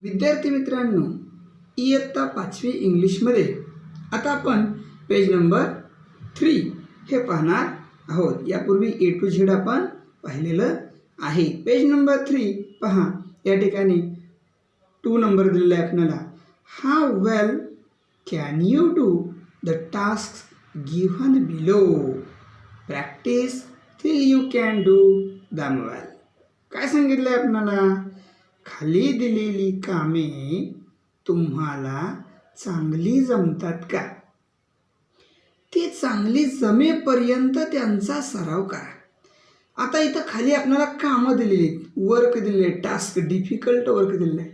विद्यार्थी मित्रांनो, इयत्ता 5वी इंग्लिशमध्ये आता आपण पेज नंबर 3 हे पाहणार आहोत. यापूर्वी ए टू झेड आपण पाहिलेलं आहे. पेज नंबर 3 पहा. या ठिकाणी 2 नंबर दिलेला आहे आपल्याला. How well can you do the task given below? Practice till you can do them well. काय सांगितलं आहे आपल्याला? खाली दिलेली कामे तुम्हाला चांगली जमतात का? ते चांगली जमेपर्यंत त्यांचा सराव करा. आता इथं खाली आपल्याला कामं दिलेली आहेत, वर्क दिलेले आहे, टास्क, डिफिकल्ट वर्क दिलेलं आहे.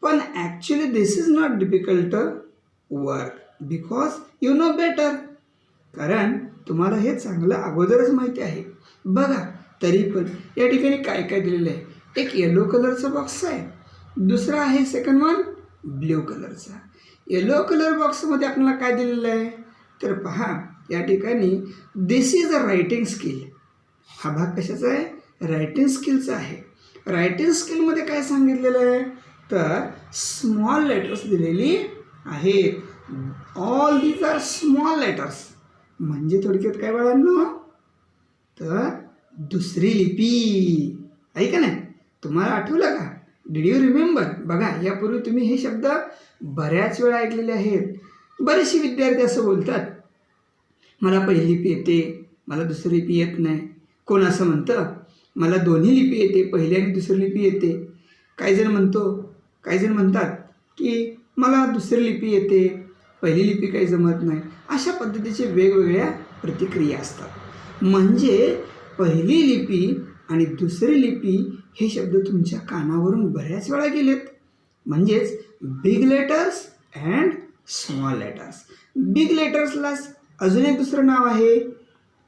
पण actually this is not difficult work because you know better. कारण तुम्हाला हे चांगलं अगोदरच माहिती आहे. बघा तरी पण या ठिकाणी काय काय दिलेलं आहे. एक येलो कलरचा बॉक्स आहे, दुसरा आहे सेकंड वन ब्ल्यू कलरचा. येलो कलर बॉक्समध्ये आपल्याला काय दिलेलं आहे तर पहा. या ठिकाणी दिस इज अ रायटिंग स्किल. हा भाग कशाचा आहे? रायटिंग स्किलचा आहे. रायटिंग स्किलमध्ये काय सांगितलेलं आहे तर स्मॉल लेटर्स दिलेली आहेत. All these are small letters. म्हणजे थोडक्यात काय बाळांनो तर दुसरी लिपी आहे का नाही? तुम्हाला आठवलं का? Did you remember? बघा यापूर्वी तुम्ही हे शब्द बऱ्याच वेळा ऐकलेले आहेत. बरेचसे विद्यार्थी असं बोलतात, मला पहिली लिपी येते, मला दुसरी लिपी येत नाही. कोण असं म्हणतं मला दोन्ही लिपी येते, पहिली आणि दुसरी लिपी येते. काही जण म्हणतात की मला दुसरी लिपी येते, पहिली लिपी काही जमत नाही. अशा पद्धतीचे वेगवेगळ्या प्रतिक्रिया असतात. म्हणजे पहिली लिपी आणि दुसरी लिपी हे शब्द तुमच्या कानावरून बऱ्याच वेळा गेलेत. म्हणजेच big letters and small letters. Big लेटर्सला अजून एक दुसरं नाव आहे.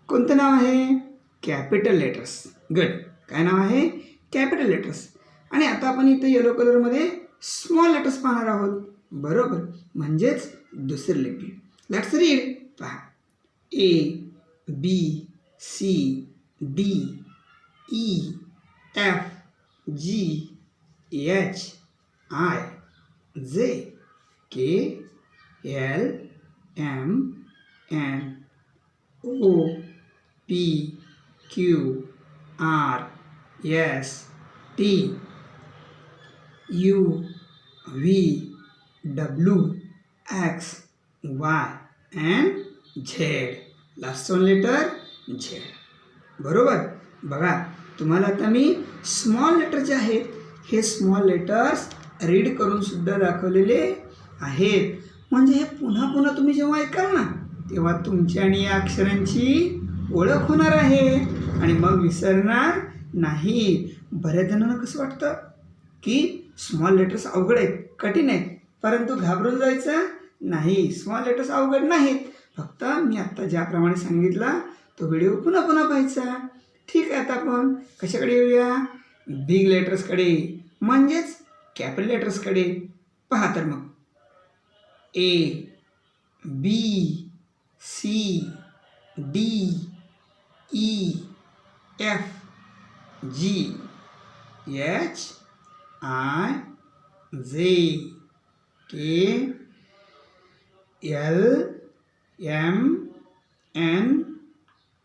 कोणतं नाव आहे? Capital letters. गुड. काय नाव आहे? Capital letters. आणि आता आपण इथं येलो कलरमध्ये स्मॉल लेटर्स पाहणार आहोत. बरोबर, म्हणजेच दुसरी लिपी. Let's read. पहा. A B C D E F G H I J K L M N O P Q R S T U V W X Y and Z. Last one letter Z. बरोबर. बघा तुम्हाला आता मी small letter जे आहेत हे small letters read करून सुद्धा दाखवलेले आहेत. म्हणजे हे पुन्हा पुन्हा तुम्ही जेव्हा ऐकाल ना तेव्हा तुमची आणि या अक्षरांची ओळख होणार आहे आणि मग विसरणार नाही. बऱ्याच जणांना कसं वाटतं की स्मॉल लेटर्स अवघड आहेत, कठीण आहेत, परंतु घाबरून जायचं नाही. स्मॉल लेटर्स अवघड नाहीत. फक्त मी आत्ता ज्याप्रमाणे सांगितला तो व्हिडिओ पुन्हा पुन्हा पाहायचा. ठीक आहे. आता आपण कशाकडे येऊया? बिग लेटर्सकडे, म्हणजेच कॅपिटल लेटर्सकडे. पहा तर मग. A B C D E F G H I J K L M N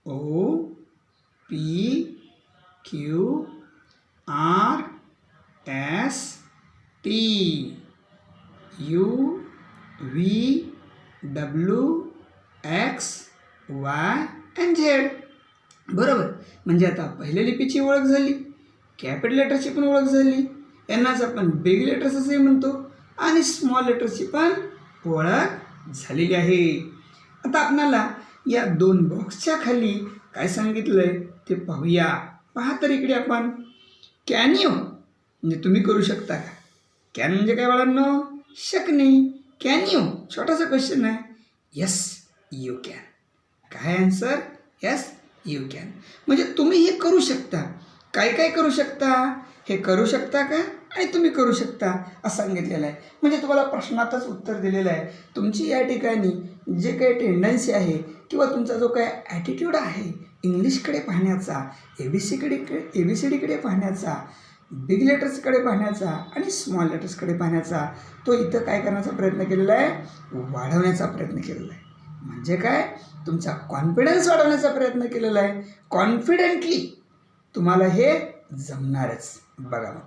O P Q R S T U V W X Y and Z. बरोबर. म्हणजे आता पहिल्या लिपीची ओळख झाली, कॅपिटल लेटरची पण ओळख झाली. यांनाच आपण बिग लेटर्स असे म्हणतो आणि स्मॉल लेटर्सची पण ओळख झालेली आहे. आता आपल्याला या 2 बॉक्सच्या खाली काय सांगितलं आहे ते पाहूया. पहा तर इकडे आपण कॅन यू म्हणजे तुम्ही करू शकता का? कॅन म्हणजे काय बाळांनो? शकणे. कॅन यू छोटासा क्वेश्चन आहे. Yes you can. काय आन्सर? Yes you can. म्हणजे तुम्ही हे करू शकता. काय काय करू शकता? हे करू शकता का आणि तुम्ही करू शकता असं सांगितलेलं आहे. म्हणजे तुम्हाला प्रश्नातच उत्तर दिलेलं आहे. तुमची या ठिकाणी जे काही टेंडन्सी आहे किंवा तुमचा जो काय ॲटिट्यूड आहे इंग्लिशकडे पाहण्याचा, ए बी सी डीकडे पाहण्याचा, बिग लेटर्सकडे पाहण्याचा आणि स्मॉल लेटर्सकडे पाहण्याचा तो इथं काय करण्याचा प्रयत्न केलेला आहे, वाढवण्याचा प्रयत्न केलेला आहे. म्हणजे काय, तुमचा कॉन्फिडन्स वाढवण्याचा प्रयत्न केलेला आहे. कॉन्फिडेंटली तुम्हाला हे जमणारच. बघा मग,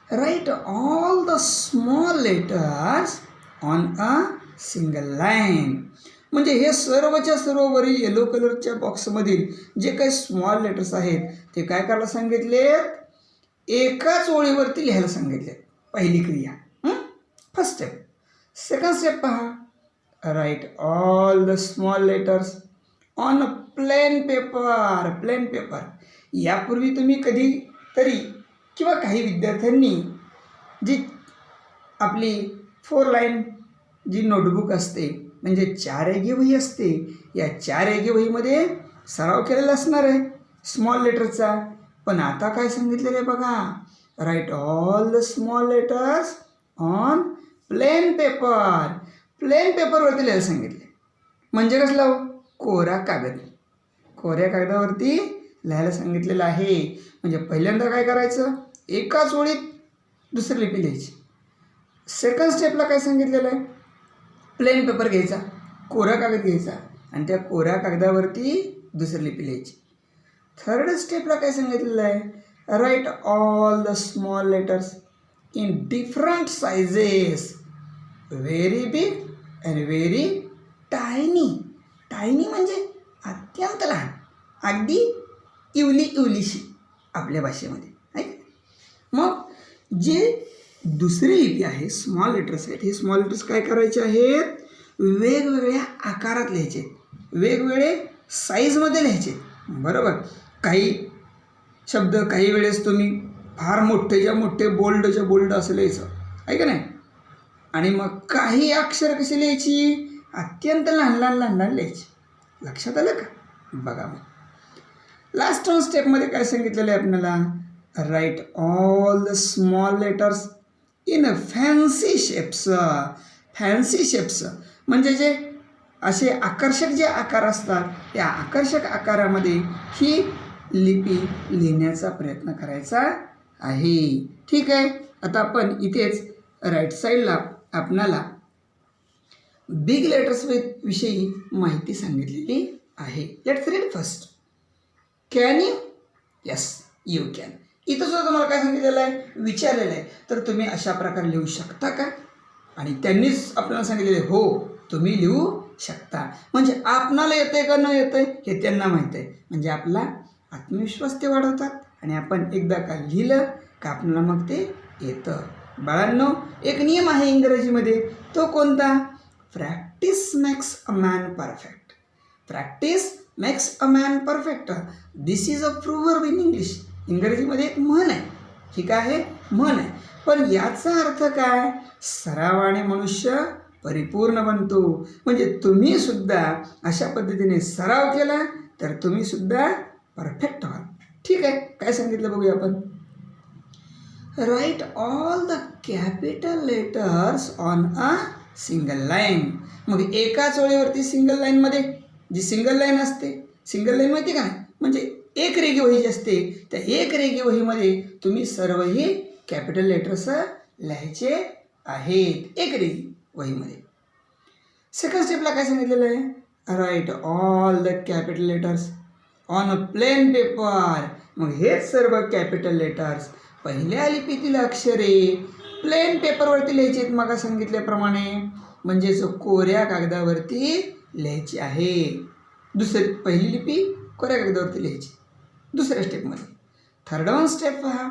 write all the small letters on a single line. म्हणजे हे सर्वच्या सर्व वरील येलो कलरच्या बॉक्समधील जे काही स्मॉल लेटर्स आहेत ते काय करायला सांगितलेत, एकाच ओळीवरती लिहायला सांगितले. पहिली क्रिया, फर्स्ट स्टेप. सेकंड स्टेप पहा, write all the small letters on a plain paper. Plain paper. यापूर्वी तुम्ही कधीतरी किंवा काही विद्यार्थ्यांनी जी आपली 4 लाईन जी नोटबुक असते, म्हणजे 4 एगी वही असते, या 4 एगी वहीमध्ये सराव केलेला असणार आहे स्मॉल लेटरचा. पण आता काय सांगितलेलं आहे बघा, write all the small letters on plain paper. Plain पेपरवरती लिहायला सांगितले. म्हणजे कसला हो, कोरा कागद. कोऱ्या कागदावरती लिहायला सांगितलेलं आहे. म्हणजे पहिल्यांदा काय करायचं, एकाच ओळीत दुसरी लिपी लिहायची. सेकंड स्टेपला काय सांगितलेलं आहे, प्लेन पेपर घ्यायचा, कोरा कागद घ्यायचा आणि त्या कोऱ्या कागदावरती दुसरी लिपी लिहायची. थर्ड स्टेपला काय सांगितलेलं आहे, write all the small letters in different sizes, very big and very tiny. Tiny म्हणजे अत्यंत लहान, अगदी इवलीशी आपल्या भाषेमध्ये आहे. मग जे दुसरी लिपी आहे, स्मॉल लेटर्स आहेत, हे स्मॉल लेटर्स काय करायचे आहेत, वेगवेगळ्या आकारात लिहायचे, वेगवेगळे साईजमध्ये लिहायचे. बरोबर. काही शब्द काही वेळेस तुम्ही फार मोठेच्या मोठे, बोल्डच्या बोल्ड असं लिहायचं आहे का नाही. आणि मग काही अक्षर कशी लिहायची, अत्यंत लहान लहान लिहायची. लक्षात आलं का. बघा मग लास्ट वन स्टेपमध्ये काय सांगितलेलं आहे आपल्याला, write all the small letters in fancy shapes. Fancy shapes म्हणजे जे असे आकर्षक जे आकार असतात, त्या आकर्षक आकारामध्ये ही लिपी लिहिण्याचा प्रयत्न करायचा आहे. ठीक आहे. आता आपण इथेच राईट साईडला आपणाला बिग लेटर्स विषयी माहिती सांगितलेली आहे. Let's read first. Can you? Yes, you can. इथं सुद्धा तुम्हाला काय सांगितलेलं आहे, विचारलेलं आहे, तर तुम्ही अशा प्रकारे लिहू शकता का. आणि त्यांनीच आपल्याला सांगितलेलं आहे, हो तुम्ही लिहू शकता. म्हणजे आपणाला येतंय का न येतंय हे त्यांना माहीत आहे. म्हणजे आपला आत्मविश्वास ते वाढवतात आणि आपण एकदा का लिहिलं का आपल्याला मग ते येतं. बाळांनो, एक नियम आहे इंग्रजीमध्ये, तो कोणता, practice makes a man perfect. Practice makes a man perfect. This is a proverb in English. इंग्रजीमध्ये एक म्हण आहे. ठीक आहे, म्हण आहे. पण याचा अर्थ काय, सरावाने मनुष्य परिपूर्ण बनतो. म्हणजे तुम्ही सुद्धा अशा पद्धतीने सराव केला तर तुम्ही सुद्धा परफेक्ट व्हाल. ठीक आहे. काय सांगितलं बघूया आपण, write all the capital letters on a single line. मग एकाच ओळीवरती सिंगल लाईनमध्ये, जी सिंगल लाईन असते, सिंगल लाईन माहिती का नाही, म्हणजे एक रेघी वही जी असते, त्या एक रेघी वहीमध्ये तुम्ही सर्वही कॅपिटल लेटर्स लिहायचे आहेत, एक रेघी वहीमध्ये. सेकंड स्टेपला काय सांगितलेलं आहे, write all the capital letters on a plain paper. मग हेच सर्व कॅपिटल लेटर्स, पहिल्या लिपीतील अक्षरे प्लेन पेपरवरती लिहायचे आहेत मग सांगितल्याप्रमाणे. म्हणजेच कोऱ्या कागदावरती लिहायची आहे. पहिली लिपी कोऱ्या कागदावरती लिहायची दुसऱ्या स्टेपमध्ये. थर्ड वन स्टेप पहा,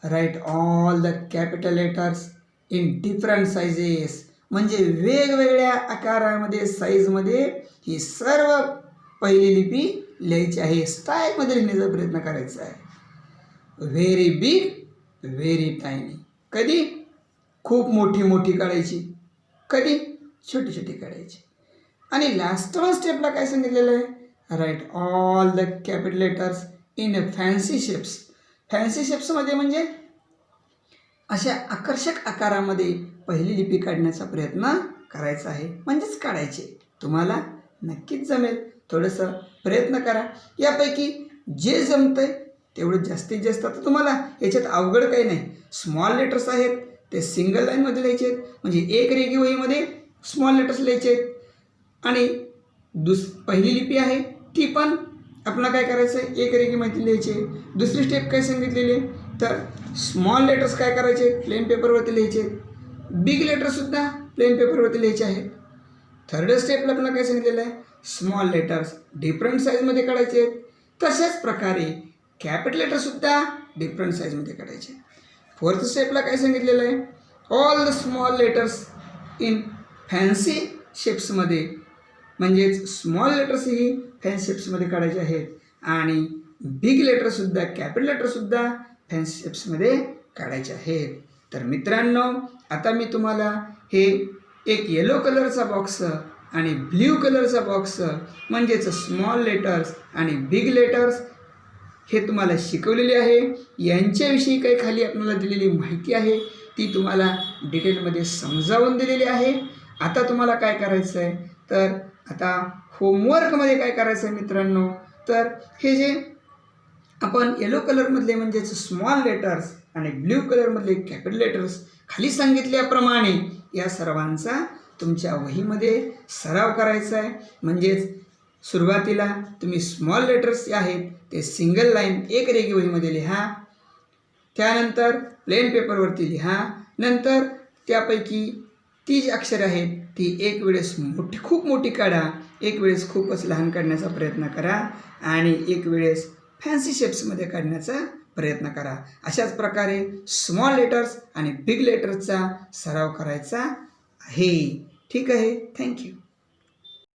write all the capital letters in different sizes. म्हणजे वेगवेगळ्या आकारामध्ये, साईजमध्ये ही सर्व पहिली लिपी लिहायची आहे. स्टाईलमध्ये लिहिण्याचा प्रयत्न करायचा आहे. Very big, very tiny. कधी खूप मोठी मोठी काढायची, कधी छोटी छोटी काढायची. आणि लास्ट वन स्टेपला काय सांगितलेलं आहे, write all the capital letters in fancy shapes. Fancy शेप्समध्ये म्हणजे अशा आकर्षक आकारामध्ये पहिली लिपी काढण्याचा प्रयत्न करायचा आहे. म्हणजेच काढायचे. तुम्हाला नक्कीच जमेल. थोडंसं प्रयत्न करा. यापैकी जे जमतंय तेवढं जास्तीत जास्त. आता तुम्हाला याच्यात अवघड काही नाही. स्मॉल लेटर्स आहेत ते सिंगल लाईनमध्ये लिहायचे आहेत, म्हणजे एक रेघी वहीमध्ये स्मॉल लेटर्स लिहायचे आहेत. आणि पहिली लिपी आहे ती पण आपल्याला काय करायचं आहे, एक रेघीमध्ये लिहायचे. दुसरी स्टेप काय सांगितलेली आहे, तर स्मॉल लेटर्स काय करायचे, प्लेन पेपरवरती लिहायचे. बिग लेटर्ससुद्धा प्लेन पेपरवरती लिहायचे आहेत. थर्ड स्टेपला आपल्याला काय सांगितलेलं आहे, स्मॉल लेटर्स डिफरंट साईजमध्ये काढायचे आहेत. तशाच प्रकारे कॅपिटल लेटरसुद्धा डिफरंट साईजमध्ये काढायचे. फोर्थ स्टेपला काय सांगितलेलं आहे, all the small letters in fancy शेप्समध्ये, म्हणजेच स्मॉल लेटर्सही फॅन्सी शेप्समध्ये काढायचे आहेत आणि बिग लेटरसुद्धा कॅपिटल लेटरसुद्धा फॅन्सी शेप्समध्ये काढायचे आहेत. तर मित्रांनो, आता मी तुम्हाला हे एक येलो कलरचा बॉक्स आणि ब्ल्यू कलरचा बॉक्स म्हणजेच स्मॉल लेटर्स आणि बिग लेटर्स हे तुम्हाला शिकवलेले आहे. यांच्याविषयी काही खाली आपल्याला दिलेली माहिती आहे ती तुम्हाला डिटेलमध्ये समजावून दिलेली आहे. आता तुम्हाला काय करायचं आहे, तर आता होमवर्कमध्ये काय करायचं आहे मित्रांनो, तर हे जे आपण येलो कलरमधले म्हणजेच स्मॉल लेटर्स आणि ब्ल्यू कलरमधले कॅपिटल लेटर्स खाली सांगितल्याप्रमाणे या सर्वांचा तुमच्या वहीमध्ये सराव करायचा आहे. म्हणजेच सुरुवातीला तुम्ही स्मॉल लेटर्स जे आहेत ते सिंगल लाईन एक रेघी वहीमध्ये लिहा, त्यानंतर प्लेन पेपरवरती लिहा, नंतर त्यापैकी ती जी अक्षरे आहेत ती एक वेळेस खूप मोठी काढा, एक वेळेस खूपच लहान काढण्याचा प्रयत्न करा आणि एक वेळेस फॅन्सी शेप्समध्ये काढण्याचा प्रयत्न करा. अशाच प्रकारे स्मॉल लेटर्स आणि बिग लेटर्सचा सराव करायचा आहे. ठीक आहे, थँक्यू.